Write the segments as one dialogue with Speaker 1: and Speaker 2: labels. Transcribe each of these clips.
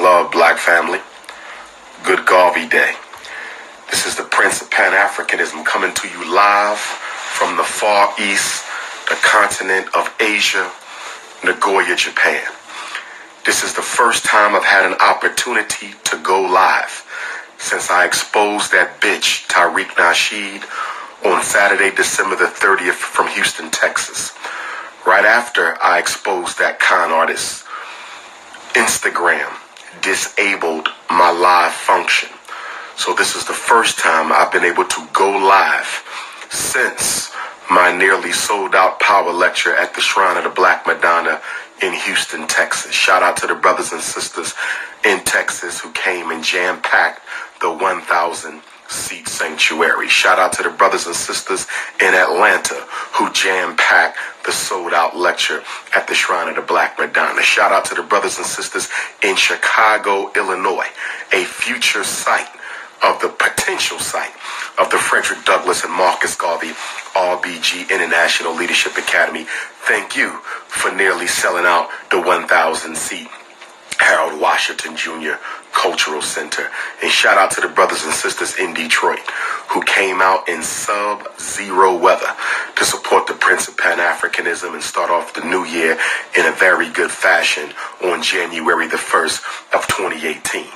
Speaker 1: love, black family. Good Garvey Day. This is the Prince of Pan-Africanism coming to you live from the Far East, the continent of Asia, Nagoya, Japan. This is the first time I've had an opportunity to go live since I exposed that bitch, Tariq Nasheed, on Saturday, December the 30th from Houston, Texas. Right after I exposed that con artist, Instagram disabled my live function. So this is the first time I've been able to go live since my nearly sold out power lecture at the Shrine of the Black Madonna in Houston, Texas. Shout out to the brothers and sisters in Texas who came and jam-packed the 1,000-seat sanctuary. Shout out to the brothers and sisters in Atlanta who jam-packed the sold-out lecture at the Shrine of the Black Madonna. Shout out to the brothers and sisters in Chicago, Illinois, a future site of the potential site of the Frederick Douglass and Marcus Garvey RBG International Leadership Academy. Thank you for nearly selling out the 1,000-seat Harold Washington Jr. Cultural Center. And shout out to the brothers and sisters in Detroit who came out in sub-zero weather to support the Prince of Pan-Africanism and start off the new year in a very good fashion on January the 1st of 2018.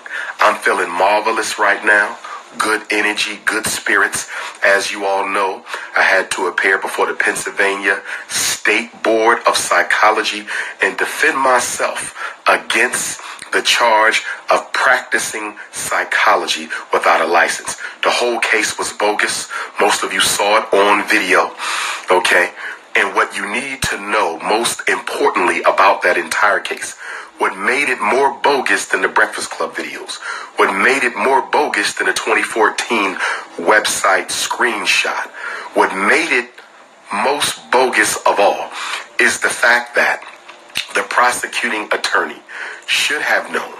Speaker 1: I'm feeling marvelous right now. Good energy, good spirits. As you all know, I had to appear before the Pennsylvania State Board of Psychology and defend myself against the charge of practicing psychology without a license. The whole case was bogus. Most of you saw it on video, okay? And what you need to know most importantly about that entire case, what made it more bogus than the Breakfast Club videos, what made it more bogus than the 2014 website screenshot, what made it most bogus of all is the fact that the prosecuting attorney should have known,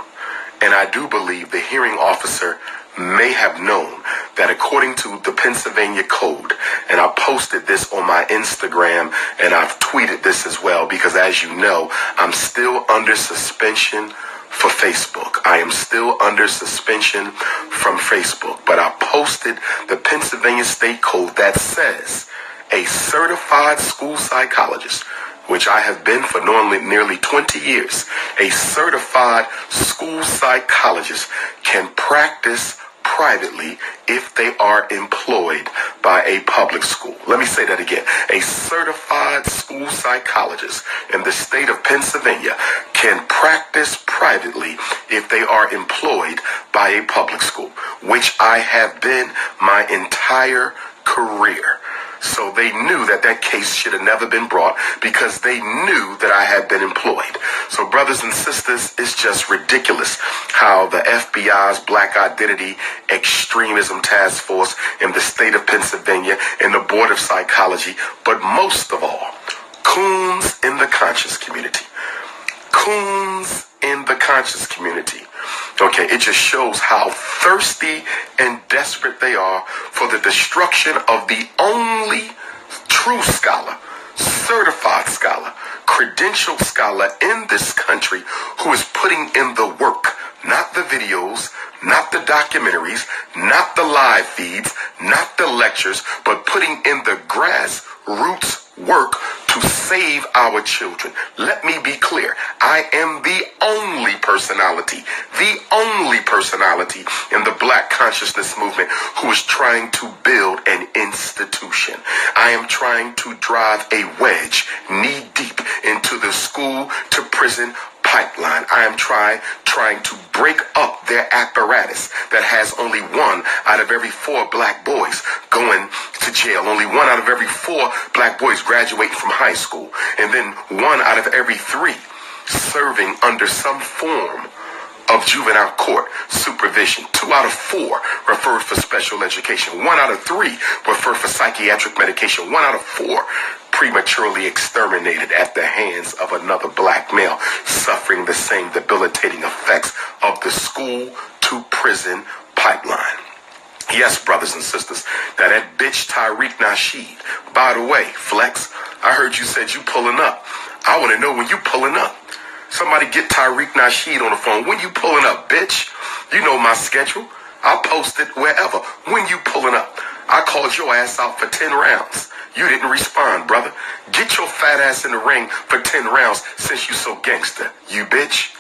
Speaker 1: and I do believe the hearing officer may have known, that according to the Pennsylvania Code, and I posted this on my Instagram and I've tweeted this as well because, as you know, I'm still under suspension for Facebook. I am still under suspension from Facebook, but I posted the Pennsylvania State Code that says a certified school psychologist, which I have been for nearly 20 years, a certified school psychologist can practice privately if they are employed by a public school. Let me say that again. A certified school psychologist in the state of Pennsylvania can practice privately if they are employed by a public school, which I have been my entire career. So they knew that that case should have never been brought because they knew that I had been employed. So brothers and sisters, it's just ridiculous how the FBI's Black Identity Extremism Task Force in the state of Pennsylvania and the Board of Psychology, but most of all, coons in the conscious community. Coons in the conscious community. Okay, it just shows how thirsty and desperate they are for the destruction of the only true scholar, certified scholar, credentialed scholar in this country who is putting in the work, not the videos, not the documentaries, not the live feeds, not the lectures, but putting in the grassroots work to save our children. Let me be clear. I am the only personality in the Black consciousness movement who is trying to build an institution. I am trying to drive a wedge knee deep into the school to prison pipeline. I am trying to break up their apparatus that has only 1 out of every 4 black boys going to jail. Only 1 out of every 4 black boys graduating from high school. And then 1 out of every 3 serving under some form of juvenile court supervision. 2 out of 4 referred for special education. 1 out of 3 referred for psychiatric medication. 1 out of 4 prematurely exterminated at the hands of another black male, suffering the same debilitating effects of the school to prison pipeline. Yes, brothers and sisters, that bitch Tariq Nasheed. By the way, Flex, I heard you said you pulling up. I want to know when you pulling up. Somebody get Tariq Nasheed on the phone. When you pulling up, bitch? You know my schedule. I'll post it wherever. When you pulling up? I called your ass out for 10 rounds. You didn't respond, brother. Get your fat ass in the ring for 10 rounds since you so gangster. You bitch.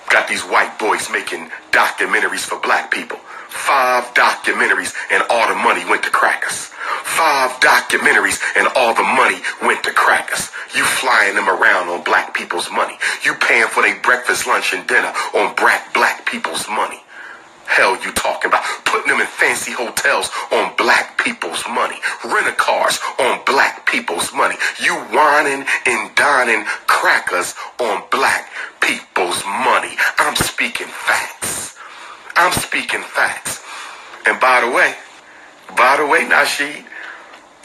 Speaker 1: Got these white boys making documentaries for black people. 5 documentaries and all the money went to crackers. 5 documentaries and all the money went to crackers. You flying them around on black people's money. You paying for their breakfast, lunch, and dinner on black people's money. Hell you talking about? Putting them in fancy hotels on black people's money. Rent-a-cars on black people's money. You whining and dining crackers on black people's money. I'm speaking facts. I'm speaking facts. And by the way, Nasheed,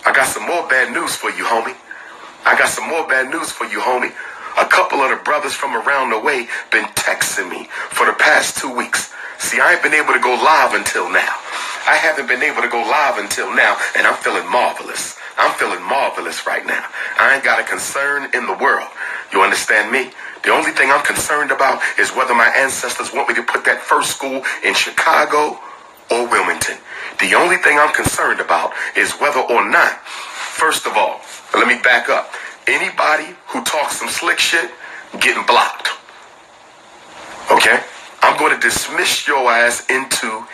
Speaker 1: I got some more bad news for you, homie. I got some more bad news for you, homie. A couple of the brothers from around the way been texting me for the past 2 weeks. See, I ain't been able to go live until now. I haven't been able to go live until now, and I'm feeling marvelous. I'm feeling marvelous right now. I ain't got a concern in the world. You understand me? The only thing I'm concerned about is whether my ancestors want me to put that first school in Chicago or Wilmington. The only thing I'm concerned about is whether or not, first of all, let me back up. Anybody who talks some slick shit, getting blocked. Okay? I'm going to dismiss your ass into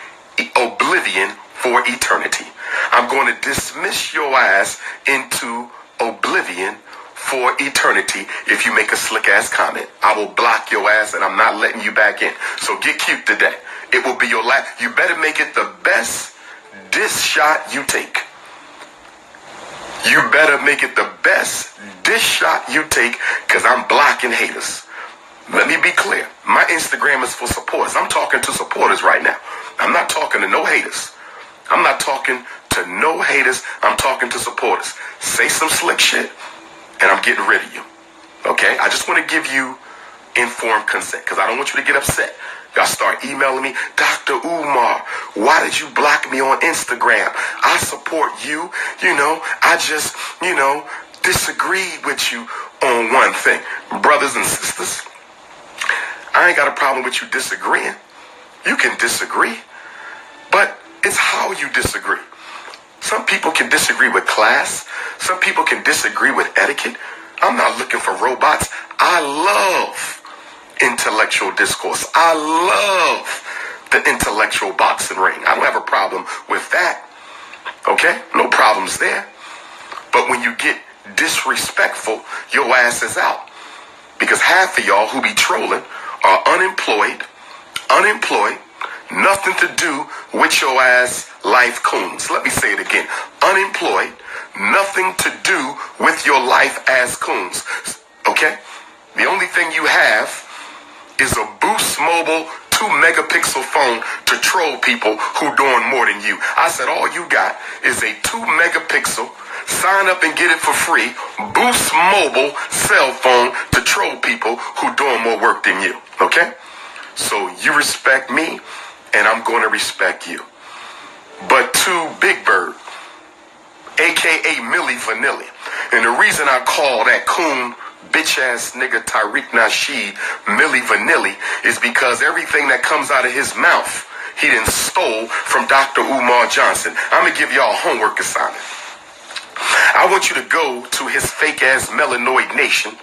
Speaker 1: oblivion for eternity. I'm going to dismiss your ass into oblivion for eternity if you make a slick ass comment. I will block your ass and I'm not letting you back in. So get cute today. It will be your last. You better make it the best diss shot you take. You better make it the best diss shot you take, because I'm blocking haters. Let me be clear. My Instagram is for supporters. I'm talking to supporters right now. I'm not talking to no haters. I'm not talking to no haters. I'm talking to supporters. Say some slick shit, and I'm getting rid of you. Okay? I just want to give you informed consent, because I don't want you to get upset. Y'all start emailing me, Dr. Umar, why did you block me on Instagram? I support you. I just, disagreed with you on one thing. Brothers and sisters, I ain't got a problem with you disagreeing. You can disagree, but it's how you disagree. Some people can disagree with class. Some people can disagree with etiquette. I'm not looking for robots. I love intellectual discourse. I love the intellectual boxing ring. I don't have a problem with that. Okay? No problems there. But when you get disrespectful, your ass is out. Because half of y'all who be trolling are unemployed, nothing to do with your ass life coons. Let me say it again. Unemployed, nothing to do with your life as coons. Okay? The only thing you have is a Boost Mobile 2-megapixel phone to troll people who doing more than you. I said all you got is a 2-megapixel, sign up and get it for free, Boost Mobile cell phone to troll people who doing more work than you. Okay? So you respect me, and I'm going to respect you. But to Big Bird, a.k.a. Milli Vanilli, and the reason I call that coon bitch-ass nigga Tariq Nasheed Milli Vanilli is because everything that comes out of his mouth, he done stole from Dr. Umar Johnson. I'm going to give y'all a homework assignment. I want you to go to his fake-ass melanoid nation,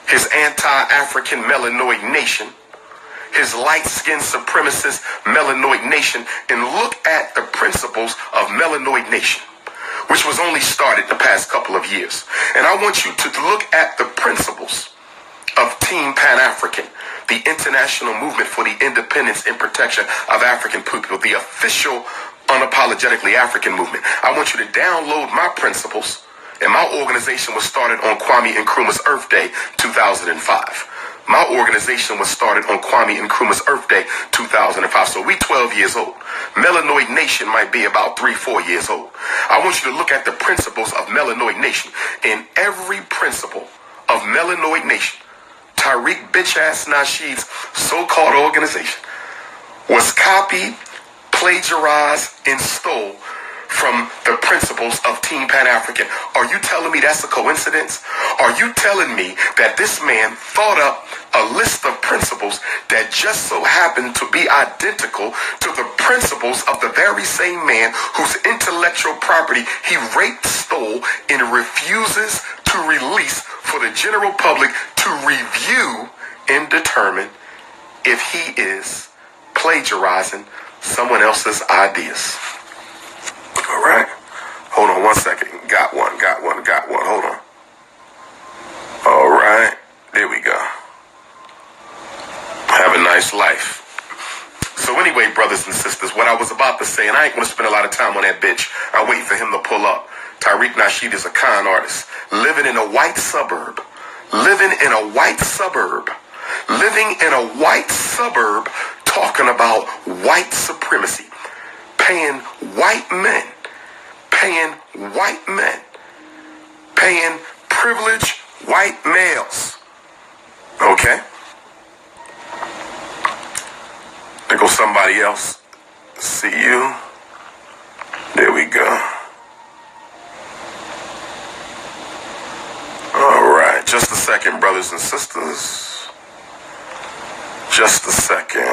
Speaker 1: his anti-African melanoid nation, his light-skinned supremacist melanoid nation, and look at the principles of melanoid nation, which was only started the past couple of years. And I want you to look at the principles of Team Pan-African, the international movement for the independence and protection of African people, the official unapologetically African movement. I want you to download my principles, and my organization was started on Kwame Nkrumah's Earth Day 2005. My organization was started on Kwame Nkrumah's Earth Day 2005. So we 12 years old. Melanoid Nation might be about 3-4 years old. I want you to look at the principles of Melanoid Nation. In every principle of Melanoid Nation, Tariq bitch-ass Nasheed's so-called organization was copied, plagiarized, and stole from the principles of Team Pan-African. Are you telling me that's a coincidence? Are you telling me that this man thought up a list of principles that just so happened to be identical to the principles of the very same man whose intellectual property he raped, stole, and refuses to release for the general public to review and determine if he is plagiarizing someone else's ideas? All right. Hold on one second. Got one. Hold on. All right. There we go. Have a nice life. So anyway, brothers and sisters, what I was about to say, and I ain't going to spend a lot of time on that bitch. I'll wait for him to pull up. Tariq Nasheed is a con artist living in a white suburb. Talking about white supremacy. Paying white men, paying privileged white males. Okay? There goes somebody else. See you. There we go. All right. Just a second, brothers and sisters. Just a second.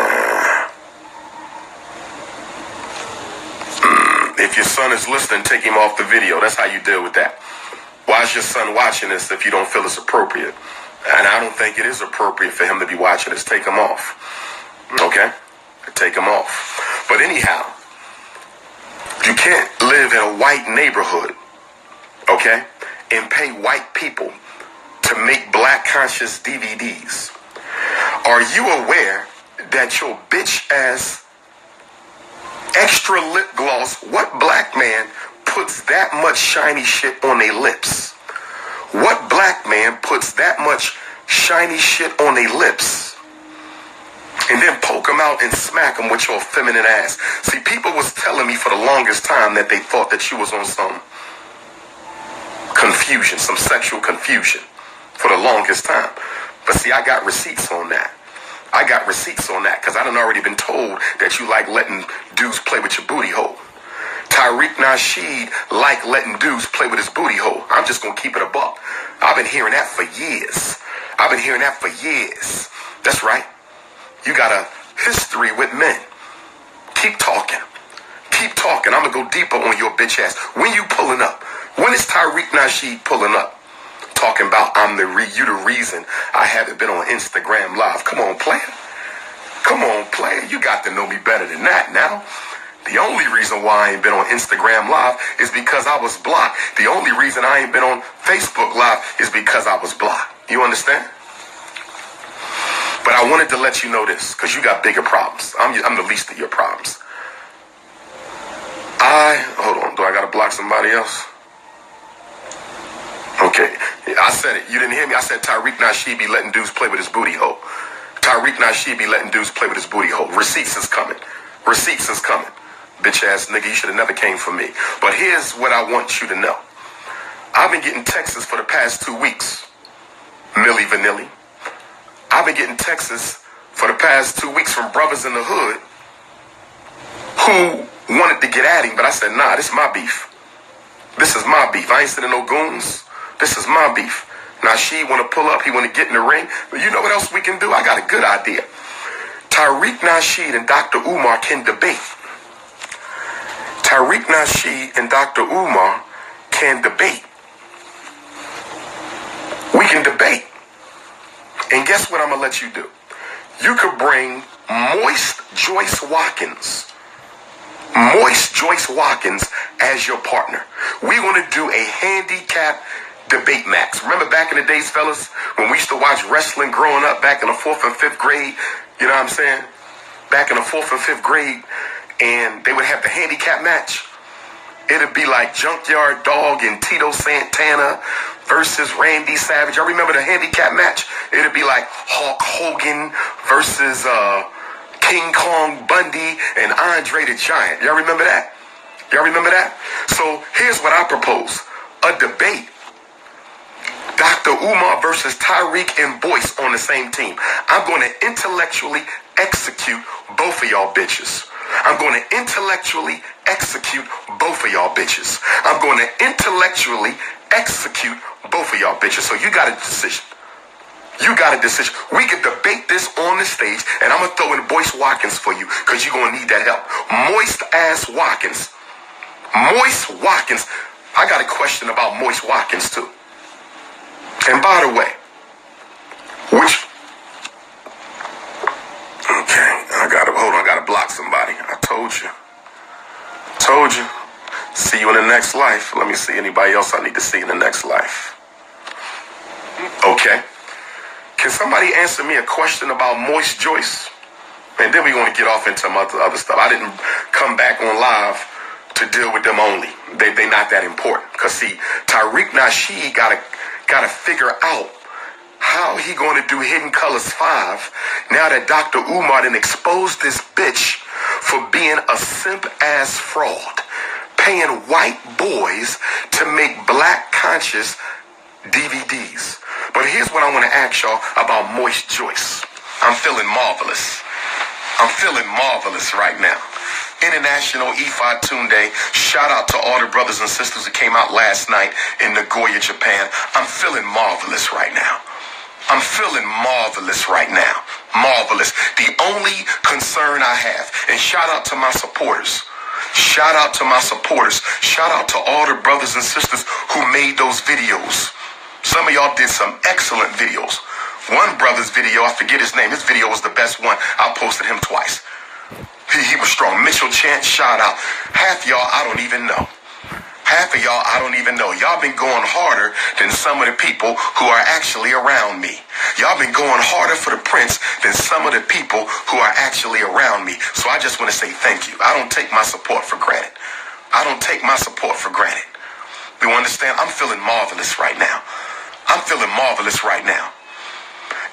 Speaker 1: If your son is listening, take him off the video. That's how you deal with that. Why is your son watching this if you don't feel it's appropriate? And I don't think it is appropriate for him to be watching this. Take him off. Okay? Take him off. But anyhow, you can't live in a white neighborhood, okay, and pay white people to make black conscious DVDs. Are you aware that your bitch ass extra lip gloss, what black man puts that much shiny shit on their lips? What black man puts that much shiny shit on their lips and then poke them out and smack them with your feminine ass? See, people was telling me for the longest time that they thought that you was on some confusion, some sexual confusion for the longest time. But see, I got receipts on that. Because I done already been told that you like letting dudes play with your booty hole. Tariq Nasheed like letting dudes play with his booty hole. I'm just going to keep it a buck. I've been hearing that for years. That's right. You got a history with men. Keep talking. I'm going to go deeper on your bitch ass. When you pulling up? When is Tariq Nasheed pulling up? Talking about you the reason I haven't been on Instagram Live. Come on, player. You got to know me better than that now. The only reason why I ain't been on Instagram Live is because I was blocked. The only reason I ain't been on Facebook Live is because I was blocked. You understand? But I wanted to let you know this, because you got bigger problems. I'm the least of your problems. Hold on. Do I got to block somebody else? Okay, I said it. You didn't hear me. I said Tariq Nasheed be letting dudes play with his booty hole. Receipts is coming. Bitch ass nigga, you should have never came for me. But here's what I want you to know. I've been getting texts for the past 2 weeks. Milli Vanilli. I've been getting texts for the past 2 weeks from brothers in the hood who wanted to get at him, but I said, nah, this is my beef. I ain't sending no goons. This is my beef. Now she want to pull up. He want to get in the ring. But you know what else we can do? I got a good idea. Tariq Nasheed and Dr. Umar can debate. We can debate. And guess what I'm going to let you do? You could bring Moist Joyce Watkins as your partner. We're going to do a handicap debate match. Remember back in the days, fellas, when we used to watch wrestling growing up back in the 4th and 5th grade? You know what I'm saying? Back in the 4th and 5th grade, and they would have the handicap match. It'd be like Junkyard Dog and Tito Santana versus Randy Savage. I remember the handicap match. It'd be like Hulk Hogan versus King Kong Bundy and Andre the Giant. Y'all remember that? So here's what I propose. A debate. Dr. Umar versus Tariq and BOYCE on the same team. I'm going to intellectually execute both of y'all bitches. I'm going to intellectually execute both of y'all bitches. I'm going to intellectually execute both of y'all bitches. So you got a decision. You got a decision. We could debate this on the stage, and I'm going to throw in BOYCE Watkins for you because you're going to need that help. Moist ass Watkins. Moist Watkins. I got a question about Moist Watkins too. And by the way, which... Okay, hold on, I gotta block somebody. I told you. See you in the next life. Let me see anybody else I need to see in the next life. Okay. Can somebody answer me a question about Moist Joyce? And then we're going to get off into other stuff. I didn't come back on live to deal with them only. They not that important. Because see, Tariq Nasheed gotta figure out how he going to do Hidden Colors 5 now that Dr. Umar done exposed this bitch for being a simp-ass fraud, paying white boys to make black conscious DVDs. But here's what I want to ask y'all about Moist Joyce. I'm feeling marvelous. I'm feeling marvelous right now. International Ifa Tune Day. Shout out to all the brothers and sisters who came out last night in Nagoya, Japan. I'm feeling marvelous right now. I'm feeling marvelous right now. Marvelous. The only concern I have, and shout out to my supporters. Shout out to my supporters. Shout out to all the brothers and sisters who made those videos. Some of y'all did some excellent videos. One brother's video, I forget his name. His video was the best one. I posted him twice. He was strong. Mitchell Chant, shout out. Half y'all, I don't even know. Half of y'all, I don't even know. Y'all been going harder than some of the people who are actually around me. Y'all been going harder for the Prince than some of the people who are actually around me. So I just want to say thank you. I don't take my support for granted. I don't take my support for granted. You understand? I'm feeling marvelous right now. I'm feeling marvelous right now.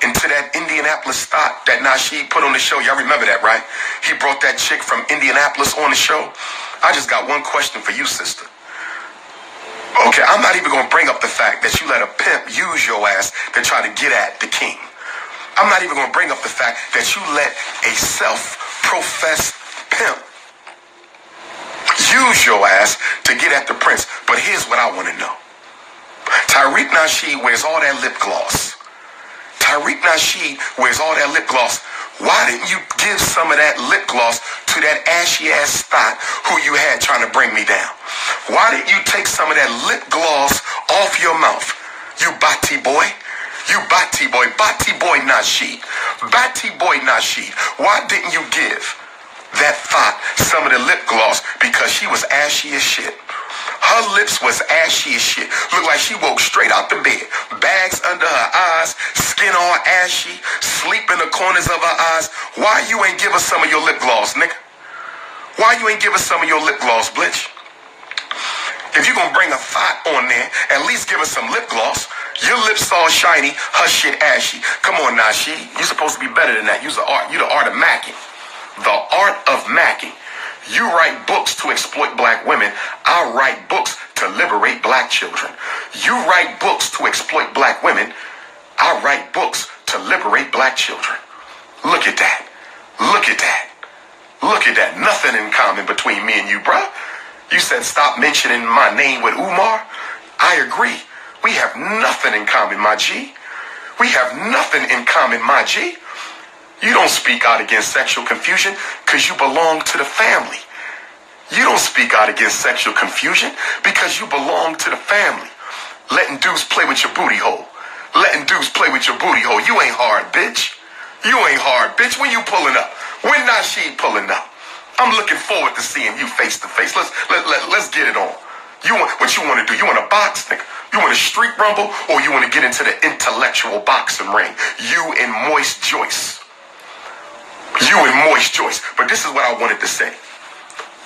Speaker 1: And to that Indianapolis stock that Nasheed put on the show, y'all remember that, right? He brought that chick from Indianapolis on the show. I just got one question for you, sister. Okay, I'm not even going to bring up the fact that you let a pimp use your ass to try to get at the king. I'm not even going to bring up the fact that you let a self-professed pimp use your ass to get at the prince. But here's what I want to know. Tariq Nasheed wears all that lip gloss. Tariq Nasheed wears all that lip gloss. Why didn't you give some of that lip gloss to that ashy ass thought who you had trying to bring me down? Why didn't you take some of that lip gloss off your mouth? You Batty boy. You Batty boy. Batty boy Nasheed. Batty boy Nasheed. Why didn't you give that thought some of the lip gloss? Because she was ashy as shit. Her lips was ashy as shit. Looked like she woke straight out the bed. Bags under her eyes, skin all ashy, sleep in the corners of her eyes. Why you ain't give us some of your lip gloss, nigga? Why you ain't give us some of your lip gloss, Blitch? If you gonna bring a thought on there, at least give us some lip gloss. Your lips all shiny, her shit ashy. Come on, Nasheed. You supposed to be better than that. You the art of macking. The art of macking. You write books to exploit black women. I write books to liberate black children. You write books to exploit black women. I write books to liberate black children. Look at that. Look at that. Look at that. Nothing in common between me and you, bruh. You said stop mentioning my name with Umar. I agree. We have nothing in common, my G. We have nothing in common, my G. You don't speak out against sexual confusion because you belong to the family. You don't speak out against sexual confusion because you belong to the family. Letting dudes play with your booty hole. Letting dudes play with your booty hole. You ain't hard, bitch. You ain't hard, bitch. When you pulling up? When Nasheed pulling up? I'm looking forward to seeing you face to face. Let's get it on. What you want to do? You want to box, nigga? You want to street rumble, or you want to get into the intellectual boxing ring? You and Moist Joyce. You and Moist Joyce. But this is what I wanted to say.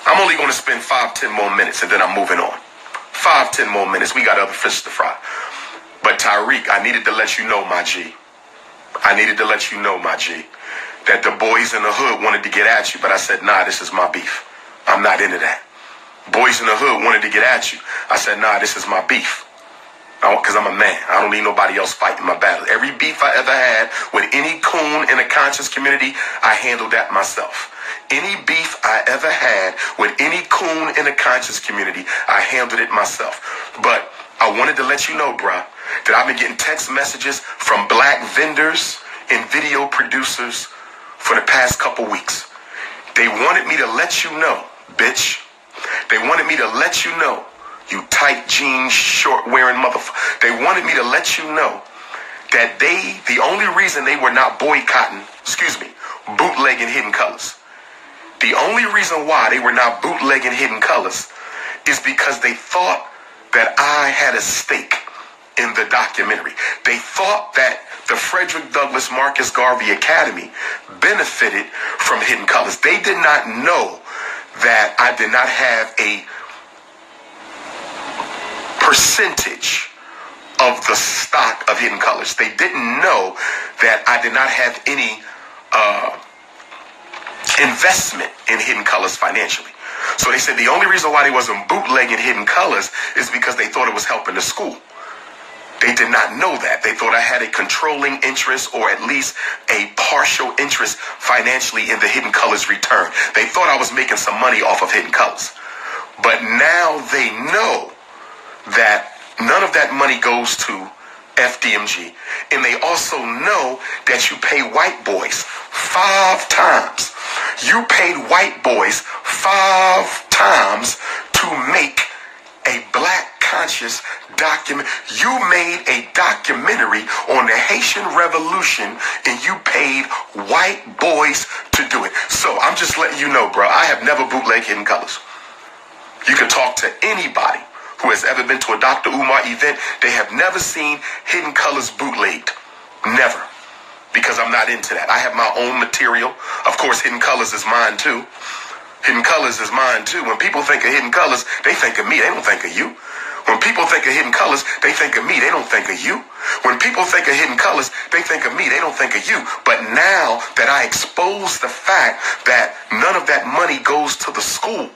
Speaker 1: I'm only going to spend 5-10 more minutes, and then I'm moving on. 5-10 more minutes. We got other fish to fry. But Tariq, I needed to let you know, my G. I needed to let you know, my G, that the boys in the hood wanted to get at you, but I said, nah, this is my beef. I'm not into that. Boys in the hood wanted to get at you. I said, nah, this is my beef. Because I'm a man. I don't need nobody else fighting my battle. Every beef I ever had with any coon in the conscious community, I handled that myself. Any beef I ever had with any coon in the conscious community, I handled it myself. But I wanted to let you know, bruh, that I've been getting text messages from black vendors and video producers for the past couple weeks. They wanted me to let you know, bitch. They wanted me to let you know, you tight jeans, short wearing motherfucker. They wanted me to let you know that the only reason they were not boycotting, bootlegging Hidden Colors. The only reason why they were not bootlegging Hidden Colors is because they thought that I had a stake in the documentary. They thought that the Frederick Douglass Marcus Garvey Academy benefited from Hidden Colors. They did not know that I did not have a percentage of the stock of Hidden Colors. They didn't know that I did not have any investment in Hidden Colors financially. So they said the only reason why they wasn't bootlegging Hidden Colors is because they thought it was helping the school. They did not know that. They thought I had a controlling interest or at least a partial interest financially in the Hidden Colors return. They thought I was making some money off of Hidden Colors. But now they know that none of that money goes to FDMG. And they also know that you pay white boys 5 times. You paid white boys 5 times to make a black conscious document. You made a documentary on the Haitian Revolution and you paid white boys to do it. So I'm just letting you know, bro, I have never bootlegged Hidden Colors. You can talk to anybody who has ever been to a Dr. Umar event. They have never seen Hidden Colors bootlegged. Never. Because I'm not into that. I have my own material. Of course, Hidden Colors is mine too. Hidden Colors is mine too. When people think of Hidden Colors, they think of me. They don't think of you. When people think of Hidden Colors, they think of me. They don't think of you. When people think of Hidden Colors, they think of me. They don't think of you. But now that I expose the fact that none of that money goes to the school,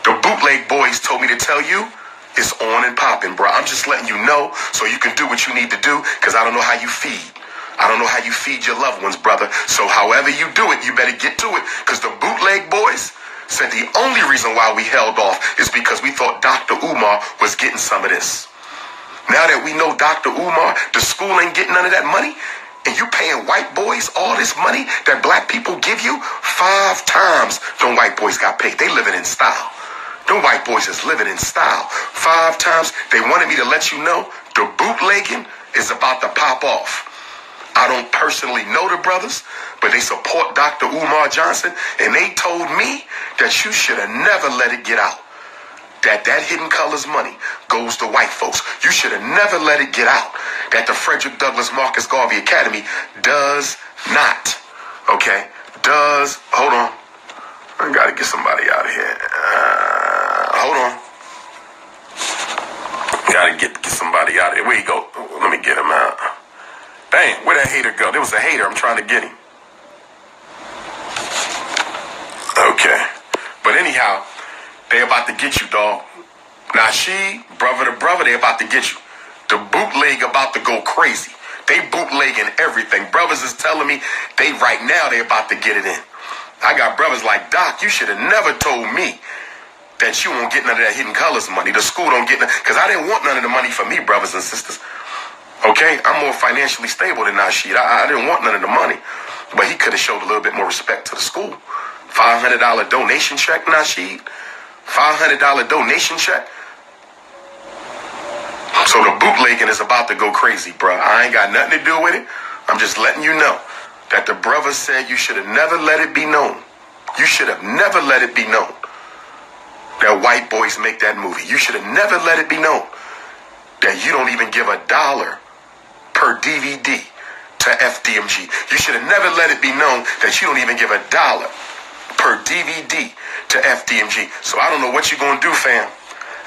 Speaker 1: the bootleg boys told me to tell you, it's on and popping, bro. I'm just letting you know so you can do what you need to do, because I don't know how you feed. I don't know how you feed your loved ones, brother. So however you do it, you better get to it, because the bootleg boys said the only reason why we held off is because we thought Dr. Umar was getting some of this. Now that we know Dr. Umar, the school ain't getting none of that money, and you paying white boys all this money that black people give you, 5 times them white boys got paid. They living in style. Them white boys is living in style. 5 times. They wanted me to let you know the bootlegging is about to pop off. I don't personally know the brothers, but they support Dr. Umar Johnson, and they told me that you should have never let it get out that Hidden Colors money goes to white folks. You should have never let it get out that the Frederick Douglass Marcus Garvey Academy does not. Okay? Hold on. I gotta get somebody out of here. Hold on. Gotta get somebody out of here. Where you go? Let me get him out. Dang, where'd that hater go? There was a hater. I'm trying to get him. Okay. But anyhow, they about to get you, dog. Nasheed, brother to brother, they about to get you. The bootleg about to go crazy. They bootlegging everything. Brothers is telling me right now they about to get it in. I got brothers like, Doc, you should have never told me that you won't get none of that Hidden Colors money. The school don't get none, because I didn't want none of the money for me, brothers and sisters. Okay? I'm more financially stable than Nasheed. I didn't want none of the money. But he could have showed a little bit more respect to the school. $500 donation check, Nasheed. $500 donation check. So the bootlegging is about to go crazy, bro. I ain't got nothing to do with it. I'm just letting you know that the brother said you should have never let it be known. You should have never let it be known that white boys make that movie. You should have never let it be known that you don't even give $1 per DVD to FDMG. You should have never let it be known that you don't even give $1 per DVD to FDMG. So I don't know what you're going to do, fam.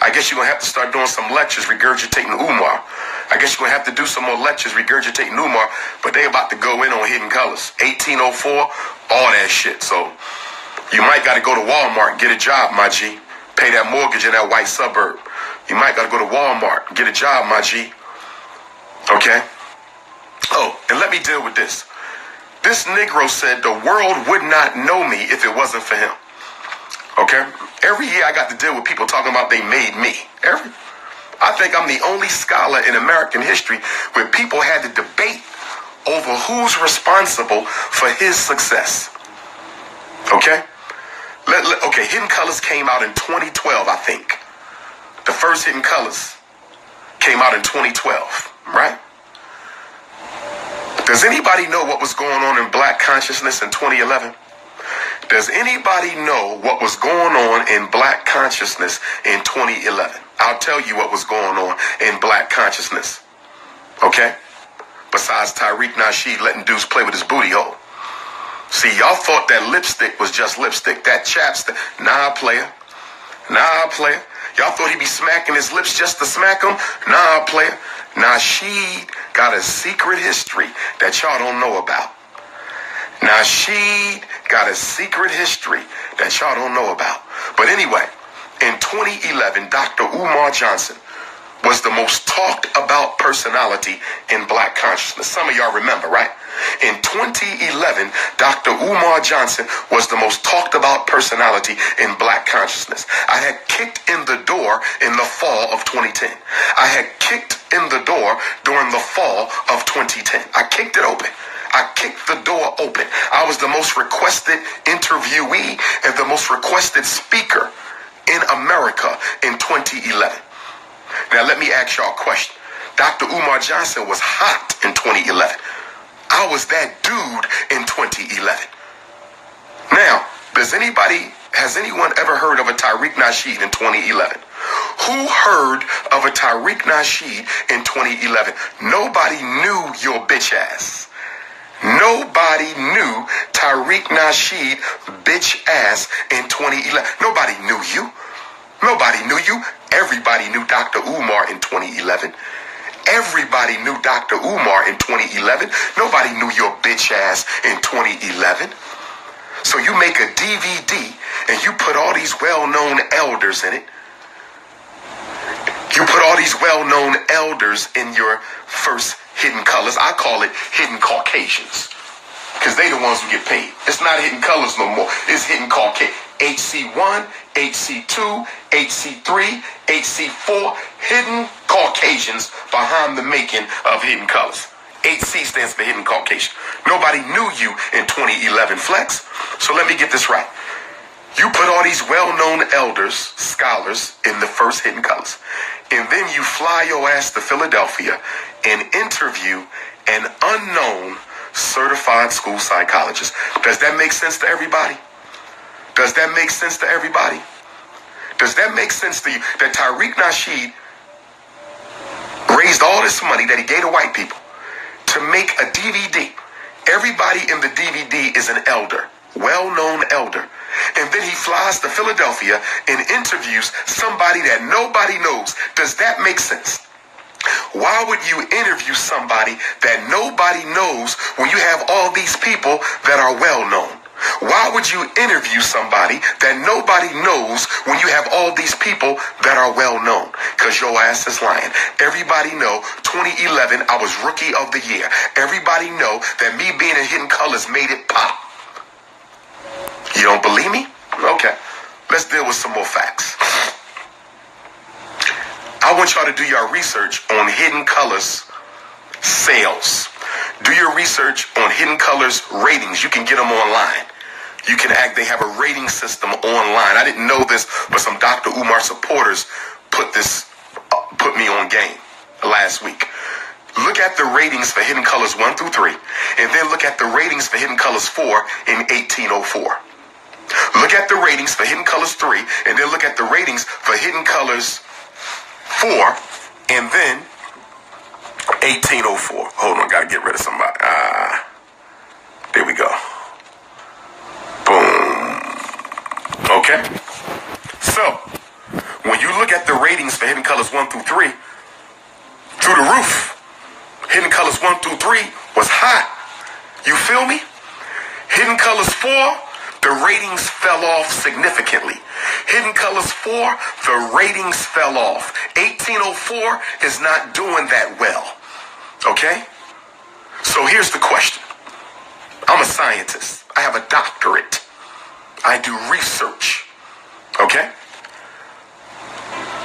Speaker 1: I guess you're going to have to start doing some lectures regurgitating Umar. I guess you're going to have to do some more lectures regurgitating Umar, but they about to go in on Hidden Colors. 1804, all that shit. So you might got to go to Walmart and get a job, my G. Pay that mortgage in that white suburb. You might got to go to Walmart and get a job, my G. Okay? Oh, and let me deal with this. This Negro said the world would not know me if it wasn't for him. Okay? Every year I got to deal with people talking about they made me. I think I'm the only scholar in American history where people had to debate over who's responsible for his success. Okay? Okay, Hidden Colors came out in 2012, I think. The first Hidden Colors came out in 2012, right? Does anybody know what was going on in black consciousness in 2011? Does anybody know what was going on in black consciousness in 2011? I'll tell you what was going on in black consciousness. Okay? Besides Tariq Nasheed letting dudes play with his booty hole. See, y'all thought that lipstick was just lipstick. That chapstick. Nah, player. Nah, player. Y'all thought he'd be smacking his lips just to smack them? Nah, player. Nasheed got a secret history that y'all don't know about. Nasheed got a secret history that y'all don't know about. But anyway, in 2011, Dr. Umar Johnson was the most talked about personality in black consciousness. Some of y'all remember, right? In 2011, Dr. Umar Johnson was the most talked about personality in black consciousness. I had kicked in the door in the fall of 2010. I had kicked in the door during the fall of 2010. I kicked it open. I kicked the door open. I was the most requested interviewee and the most requested speaker in America in 2011. Now let me ask y'all a question. Dr. Umar Johnson was hot in 2011. I was that dude in 2011. Now, has anyone ever heard of a Tariq Nasheed in 2011? Who heard of a Tariq Nasheed in 2011? Nobody knew your bitch ass. Nobody knew Tariq Nasheed bitch ass in 2011. Nobody knew you. Nobody knew you. Everybody knew Dr. Umar in 2011. Everybody knew Dr. Umar in 2011. Nobody knew your bitch ass in 2011. So you make a DVD and you put all these well-known elders in it. You put all these well-known elders in your first Hidden Colors. I call it Hidden Caucasians, because they the ones who get paid. It's not Hidden Colors no more. It's Hidden Caucasian. HC1, HC2, HC3, HC4, Hidden Caucasians behind the making of Hidden Colors. HC stands for Hidden Caucasian. Nobody knew you in 2011, Flex. So let me get this right. You put all these well-known elders, scholars, in the first Hidden Colors. And then you fly your ass to Philadelphia and interview an unknown certified school psychologist. Does that make sense to everybody? Does that make sense to everybody? Does that make sense to you? That Tariq Nasheed raised all this money that he gave to white people to make a DVD. Everybody in the DVD is an elder, well-known elder. And then he flies to Philadelphia and interviews somebody that nobody knows. Does that make sense? Why would you interview somebody that nobody knows when you have all these people that are well-known? Why would you interview somebody that nobody knows when you have all these people that are well-known? Because your ass is lying. Everybody know 2011, I was Rookie of the Year. Everybody know that me being in Hidden Colors made it pop. You don't believe me? Okay. Let's deal with some more facts. I want y'all to do your research on Hidden Colors sales. Do your research on Hidden Colors ratings. You can get them online. They have a rating system online. I didn't know this, but some Dr. Umar supporters put me on game last week. Look at the ratings for Hidden Colors 1 through 3, and then look at the ratings for Hidden Colors 4 in 1804. Look at the ratings for Hidden Colors 3, and then look at the ratings for Hidden Colors 4, and then 1804. Hold on, gotta get rid of somebody. There we go. Boom. Okay. So, when you look at the ratings for Hidden Colors 1 through 3, through the roof. Hidden Colors 1 through 3 was hot. You feel me? Hidden Colors 4, the ratings fell off significantly. Hidden Colors 4, the ratings fell off. 1804 is not doing that well. Okay? So here's the question. I'm a scientist. I have a doctorate. I do research. Okay?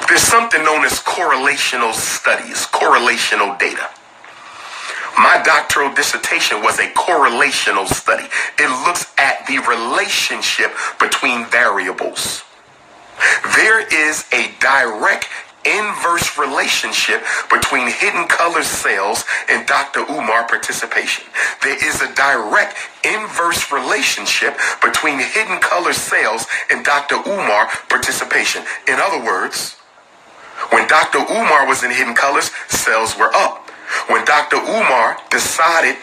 Speaker 1: There's something known as correlational studies, correlational data. My doctoral dissertation was a correlational study. It looks at the relationship between variables. There is a direct inverse relationship between hidden color cells and Dr. Umar participation. There is a direct inverse relationship between hidden color cells and Dr. Umar participation. In other words, when Dr. Umar was in hidden colors, cells were up. When Dr. Umar decided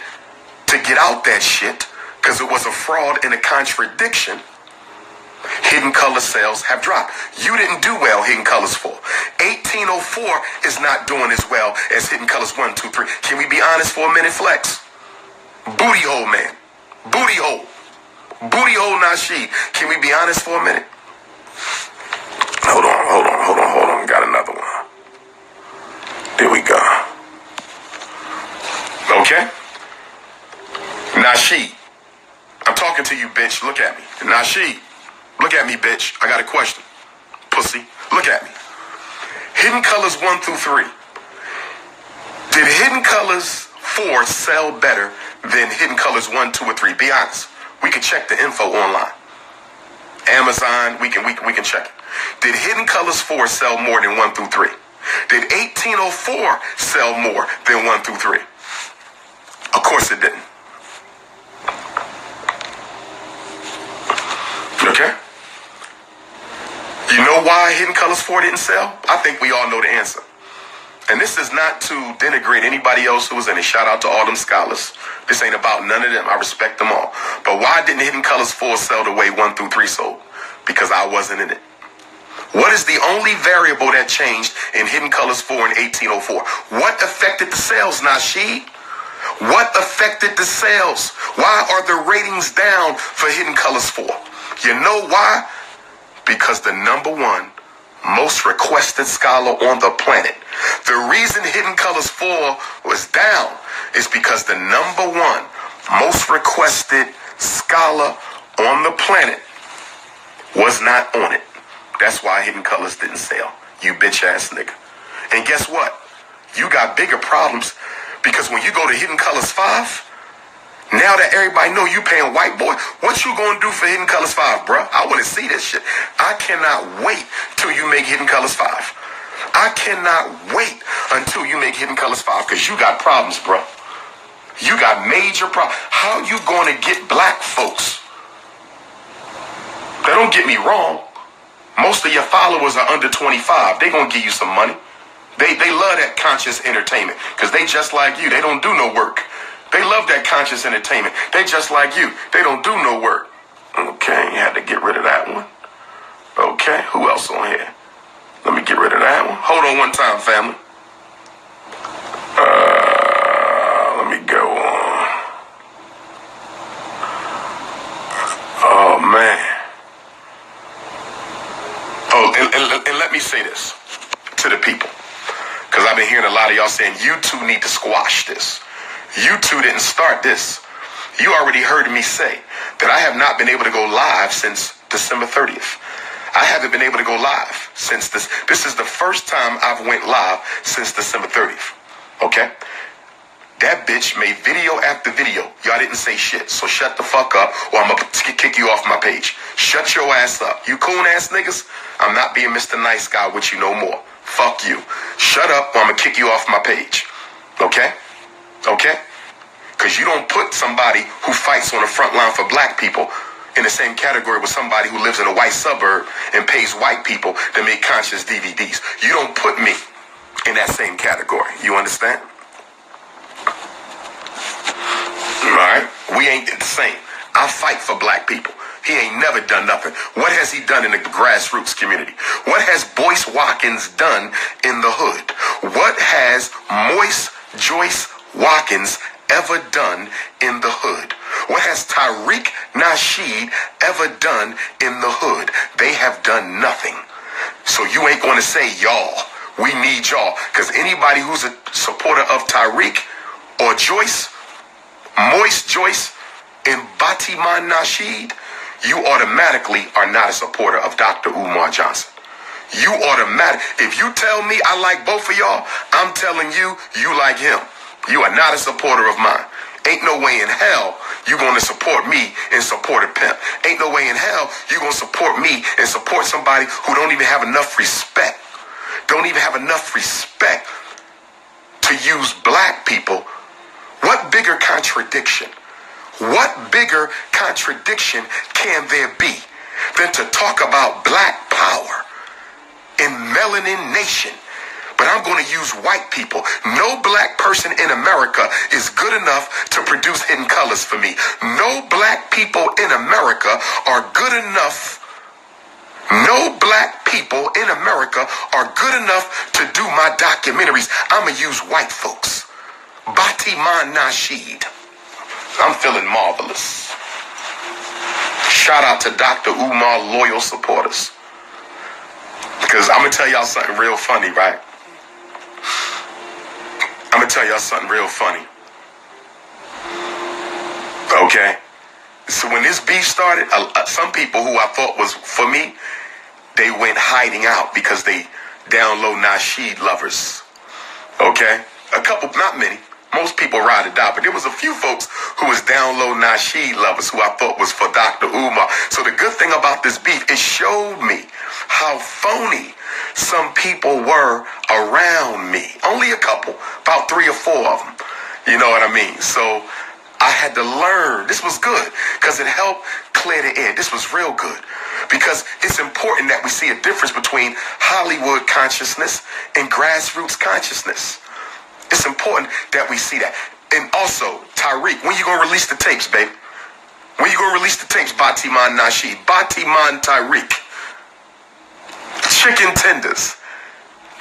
Speaker 1: to get out that shit because it was a fraud and a contradiction, hidden color cells have dropped. You didn't do well, hidden colors 4. 1804 is not doing as well as hidden colors 1, 2, 3. Can we be honest for a minute, Flex? Booty hole, man. Booty hole. Booty hole Nasheed. Can we be honest for a minute? Hold on. Got another one. There we go. Okay? Nasheed. I'm talking to you, bitch. Look at me. Nasheed. Look at me, bitch. I got a question. Pussy. Look at me. Hidden colors 1 through 3. Did hidden colors 4 sell better than hidden colors 1, 2, or 3? Be honest. We can check the info online. Amazon, we can check it. Did hidden colors 4 sell more than 1 through 3? Did 1804 sell more than 1 through 3? Of course it didn't. Okay? You know why hidden colors 4 didn't sell? I think we all know the answer. And this is not to denigrate anybody else who was in it. Shout out to all them scholars. This ain't about none of them. I respect them all. But why didn't hidden colors 4 sell the way 1 through 3 sold? Because I wasn't in it. What is the only variable that changed in hidden colors 4 and 1804? What affected the sales, Nasheed? What affected the sales? Why are the ratings down for hidden colors 4? You know why? Because the number 1 most requested scholar on the planet. The reason hidden colors 4 was down is because the number 1 most requested scholar on the planet was not on it. That's why hidden colors didn't sell. You bitch ass nigga. And guess what? You got bigger problems because when you go to hidden colors 5, now that everybody know you paying white boy, what you gonna do for hidden colors 5, bruh? I wanna see this shit. I cannot wait till you make hidden colors 5. I cannot wait until you make hidden colors 5 because you got problems, bruh. You got major problems. How you gonna get black folks? Now don't get me wrong. Most of your followers are under 25. They gonna give you some money. They love that conscious entertainment because they just like you. They don't do no work. They love that conscious entertainment. They just like you. They don't do no work. Okay, you had to get rid of that one. Okay, who else on here? Let me get rid of that one. Hold on one time, family. Let me go on. Oh, man. Oh, and let me say this to the people. Because I've been hearing a lot of y'all saying, you two need to squash this. You two didn't start this. You already heard me say that I have not been able to go live since December 30th. I haven't been able to go live since this. This is the first time I've went live since December 30th. Okay? That bitch made video after video. Y'all didn't say shit. So shut the fuck up or I'm going to kick you off my page. Shut your ass up. You coon ass niggas, I'm not being Mr. Nice Guy with you no more. Fuck you. Shut up or I'm going to kick you off my page. Okay? Okay? Because you don't put somebody who fights on the front line for black people in the same category with somebody who lives in a white suburb and pays white people to make conscious DVDs. You don't put me in that same category. You understand? Alright? We ain't the same. I fight for black people. He ain't never done nothing. What has he done in the grassroots community? What has BOYCE Watkins done in the hood? What has Joyce Watkins ever done in the hood? What has Tariq Nasheed ever done in the hood? They have done nothing. So you ain't going to say y'all. We need y'all. Because anybody who's a supporter of Tariq or Joyce, Moist Joyce, in Batty Nasheed, you automatically are not a supporter of Dr. Umar Johnson. You automatic. If you tell me I like both of y'all, I'm telling you, you like him. You are not a supporter of mine. Ain't no way in hell you gonna support me and support a pimp. Ain't no way in hell you gonna support me and support somebody who don't even have enough respect. Don't even have enough respect to use black people. What bigger contradiction? What bigger contradiction can there be than to talk about black power in Melanin Nation? But I'm going to use white people. No black person in America is good enough to produce Hidden Colors for me. No black people in America are good enough. No black people in America are good enough to do my documentaries. I'm going to use white folks. Batty Nasheed. I'm feeling marvelous. Shout out to Dr. Umar loyal supporters. Because I'm going to tell y'all something real funny, right? I'm going to tell y'all something real funny. Okay? So when this beef started, some people who I thought was for me, they went hiding out because they down low Nasheed lovers. Okay? A couple, not many. Most people ride or die, but there was a few folks who was down low Nasheed lovers who I thought was for Dr. Umar. So the good thing about this beef, it showed me how phony some people were around me. Only a couple, about 3 or 4 of them. You know what I mean? So I had to learn. This was good because it helped clear the air. This was real good because it's important that we see a difference between Hollywood consciousness and grassroots consciousness. It's important that we see that. And also, Tariq, when you going to release the tapes, baby? When you going to release the tapes, Batty Nasheed? Batty Tariq. Chicken tenders.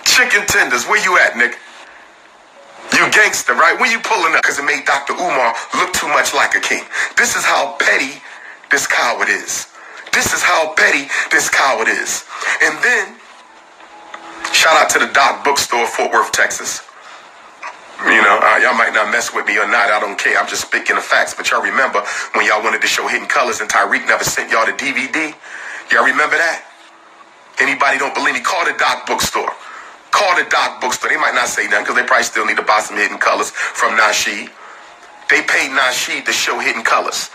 Speaker 1: Chicken tenders. Where you at, nigga? You gangster, right? When you pulling up? Because it made Dr. Umar look too much like a king. This is how petty this coward is. This is how petty this coward is. And then, shout out to the Doc Bookstore, Fort Worth, Texas. You know, y'all might not mess with me or not. I don't care. I'm just speaking the facts. But y'all remember when y'all wanted to show Hidden Colors and Tariq never sent y'all the DVD? Y'all remember that? Anybody don't believe me? Call the Doc Bookstore. Call the Doc Bookstore. They might not say nothing because they probably still need to buy some Hidden Colors from Nasheed. They paid Nasheed to show Hidden Colors.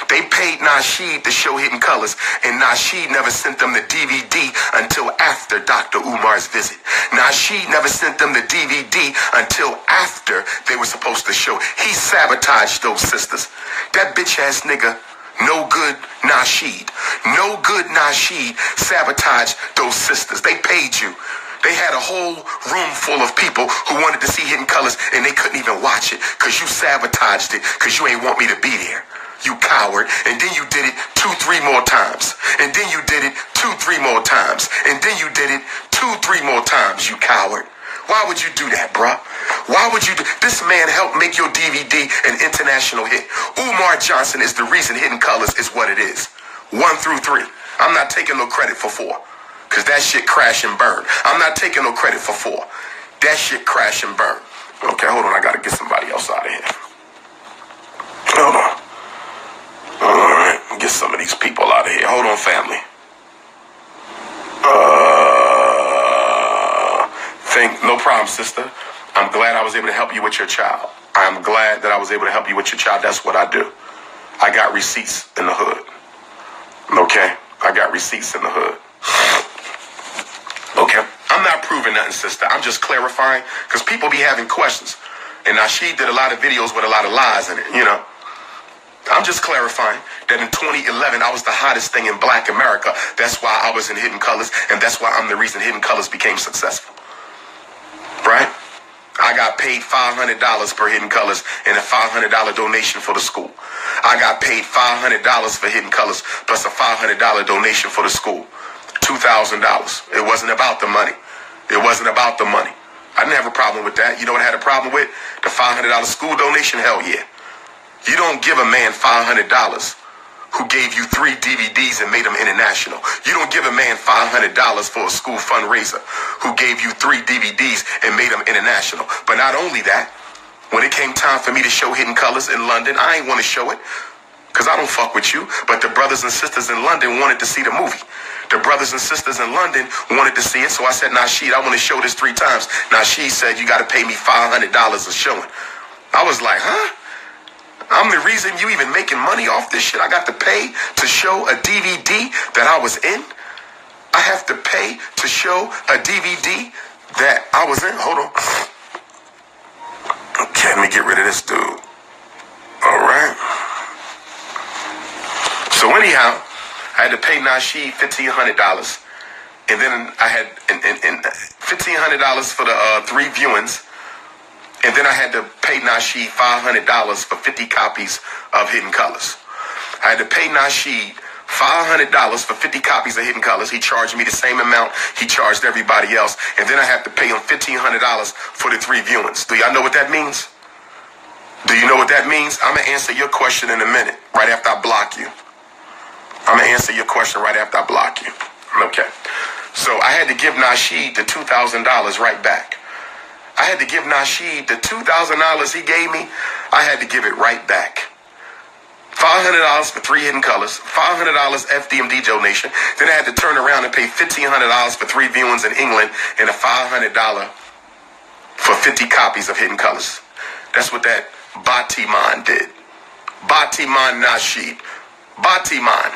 Speaker 1: They paid Nasheed to show Hidden Colors, and Nasheed never sent them the DVD until after Dr. Umar's visit. Nasheed never sent them the DVD until after they were supposed to show. He sabotaged those sisters. That bitch-ass nigga, no good Nasheed. No good Nasheed sabotaged those sisters. They paid you. They had a whole room full of people who wanted to see Hidden Colors, and they couldn't even watch it because you sabotaged it because you ain't want me to be there. You coward. And then you did it 2, 3 more times. And then you did it 2, 3 more times. And then you did it 2, 3 more times, you coward. Why would you do that, bruh? Why would you do? This man helped make your DVD an international hit. Umar Johnson is the reason Hidden Colors is what it is. 1 through 3. I'm not taking no credit for 4. Because that shit crash and burn. I'm not taking no credit for 4. That shit crash and burn. Okay, hold on. I got to get somebody else out of here. Hold on. Alright, get some of these people out of here. Hold on, family. No problem, sister. I'm glad I was able to help you with your child. I'm glad that I was able to help you with your child. That's what I do. I got receipts in the hood. Okay? I got receipts in the hood. Okay? I'm not proving nothing, sister. I'm just clarifying because people be having questions. And Nasheed did a lot of videos with a lot of lies in it, you know. I'm just clarifying that in 2011, I was the hottest thing in Black America. That's why I was in Hidden Colors, and that's why I'm the reason Hidden Colors became successful. Right? I got paid $500 per Hidden Colors and a $500 donation for the school. I got paid $500 for Hidden Colors plus a $500 donation for the school. $2,000. It wasn't about the money. It wasn't about the money. I didn't have a problem with that. You know what I had a problem with? The $500 school donation? Hell yeah. You don't give a man $500 who gave you 3 DVDs and made them international. You don't give a man $500 for a school fundraiser who gave you 3 DVDs and made them international. But not only that, when it came time for me to show Hidden Colors in London, I ain't want to show it. because I don't fuck with you. But the brothers and sisters in London wanted to see the movie. The brothers and sisters in London wanted to see it. So I said, Nasheed, I want to show this 3 times. Nasheed said, you got to pay me $500 a showing. I was like, huh? I'm the reason you even making money off this shit. I got to pay to show a DVD that I was in. I have to pay to show a DVD that I was in. Hold on. Okay, let me get rid of this dude. All right. So anyhow, I had to pay Nasheed $1,500. And then I had $1,500 for the 3 viewings. And then I had to pay Nasheed $500 for 50 copies of Hidden Colors. I had to pay Nasheed $500 for 50 copies of Hidden Colors. He charged me the same amount he charged everybody else. And then I had to pay him $1,500 for the 3 viewings. Do y'all know what that means? Do you know what that means? I'm going to answer your question in a minute, right after I block you. I'm going to answer your question right after I block you. Okay. So I had to give Nasheed the $2,000 right back. I had to give Nasheed the $2,000 he gave me. I had to give it right back. $500 for 3 Hidden Colors, $500 FDMD donation. Then I had to turn around and pay $1,500 for 3 viewings in England and a $500 for 50 copies of Hidden Colors. That's what that Batty man did. Batty man Nasheed. Batty man.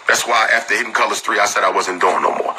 Speaker 1: That's why after Hidden Colors 3, I said I wasn't doing no more.